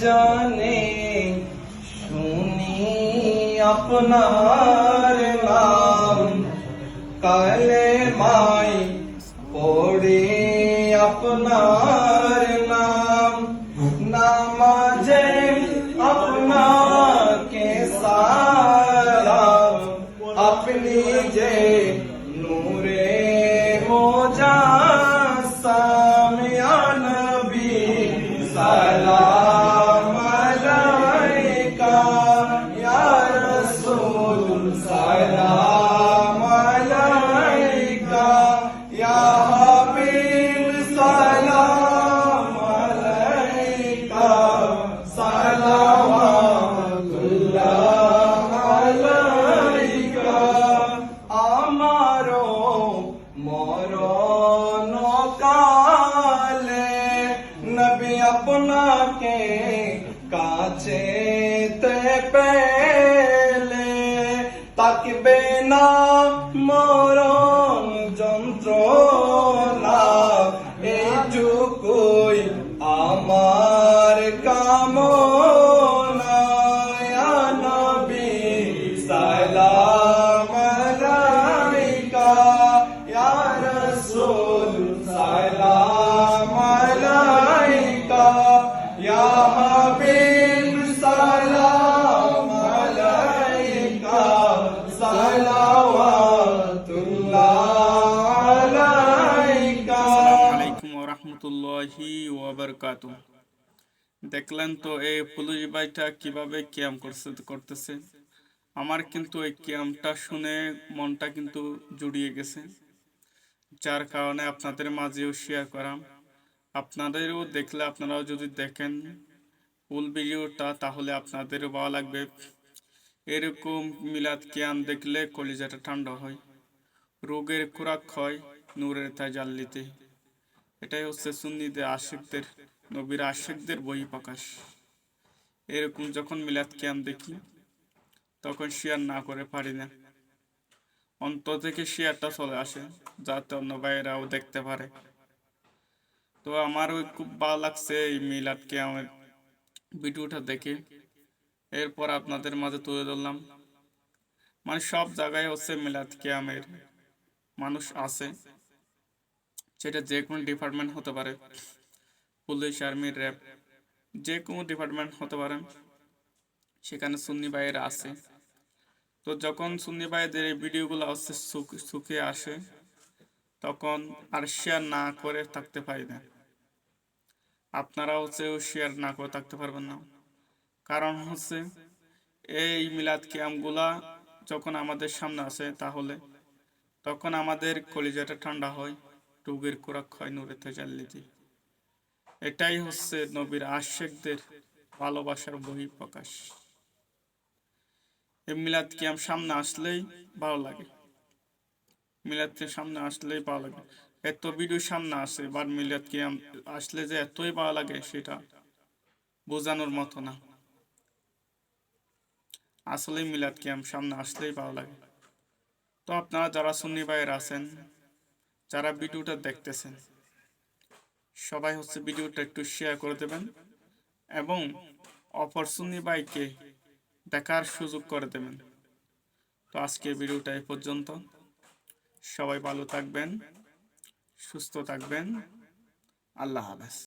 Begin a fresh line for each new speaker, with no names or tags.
জানে শুনি আপনার নাম, কালেমায় পড়ি আপনার নাম, নামাজে আপনাকে সালাম, আপনি যে নূরে মুজাসসাম, ইয়া নবী সালাম আলাইকা, ইয়া রাসূল সালাম আলাইকা, ইয়া হাবিব সালাম আলাইকা, সালাওয়াতুল্লাহ আলাইকা। আমারো মরণ কালে নবী আপনাকে কাছেতে পেলে, তাকবে না মরণ যন্ত্রণা, এইটুকুই আমার কামনা, ইয়া নবী সালাম আলাইকা, ইয়া রাসূল সালাম আলাইকা, ইয়া হাবিব সালাম আলাইকা, সালাওয়াতুল্লাহ আলাইকা।
আসসালামু আলাইকুম ওয়া রাহমাতুল্লাহি ওয়া বারাকাতুহু। দেখলেন তো এই পুলিশ ভাইটা কিভাবে ক্যাম করতেছে। আমার কিন্তু এই ক্যামটা শুনে মনটা কিন্তু জুড়িয়ে গেছে, যার কারণে আপনাদের মাঝেও শেয়ার করাম। আপনাদেরও দেখলে, আপনারাও যদি দেখেন ফুল ভিডিওটা, তাহলে আপনাদেরও ভালো লাগবে। এরকম মিলাদ কিয়াম দেখলে কলিজাটা ঠান্ডা হয়, রোগের খোরাক হয় নূরের তাজাল্লিতে। এটাই হচ্ছে সুন্নিদের আশিকদের, নবীর আশিকদের বই প্রকাশ। এরকম যখন মিলাদ কিয়াম দেখি তখন শেয়ার না করে পারি না, অন্তর থেকে শেয়ারটা চলে আসে যাতে অন্য ভাইয়েরাও দেখতে পারে। তো আমারও খুব ভালো লাগছে এই মিলাদ কিয়ামের ভিডিওটা দেখে, এরপর আপনাদের মাঝে তুলে ধরলাম। মানে সব জায়গায় হচ্ছে মিলাদ কিয়ামের মানুষ আছে, সেটা যে কোনো ডিপার্টমেন্ট হতে পারে, পুলিশ, আর্মি, র্যাব, যে কোনো ডিপার্টমেন্ট হতে পারে, সেখানে সুন্নি ভাইয়েরা আছে। তো যখন সুন্নি ভাইদের এই ভিডিওগুলো হচ্ছে সুখে আসে, তখন আর শেয়ার না করে থাকতে পারি না। আপনারা হচ্ছে শেয়ার না করে থাকতে পারবেন না, কারণ হচ্ছে এই মিলাদ কিয়ামগুলা যখন আমাদের সামনে আসে, তাহলে তখন আমাদের কলিজাটা ঠান্ডা হয়, রোগের খোরাক হয় নূরে তাজাল্লিতে। এটাই হচ্ছে নবীর আশিকদের ভালোবাসার বহি প্রকাশ। এই মিলাদ কিয়াম সামনে আসলেই ভালো লাগে, মিলাদ কিয়াম সামনে আসলেই ভালো লাগে। এত ভিডিও সামনে আসে, এবার মিলাদ কিয়াম আসলে যে এতই ভালো লাগে সেটা বোঝানোর মতো না। আসলেই মিলাদ কিয়াম সামনে আসলেই ভালো লাগে। তো আপনারা যারা সুন্নি ভাইয়ের আছেন, যারা ভিডিওটা দেখতেছেন, সবাই হচ্ছে ভিডিওটা একটু শেয়ার করে দেবেন এবং অপর সুন্নি ভাইকে দেখার সুযোগ করে দেবেন। তো আজকে ভিডিওটা এই পর্যন্ত। সবাই ভালো থাকবেন, সুস্থ থাকবেন। আল্লাহ হাফেজ।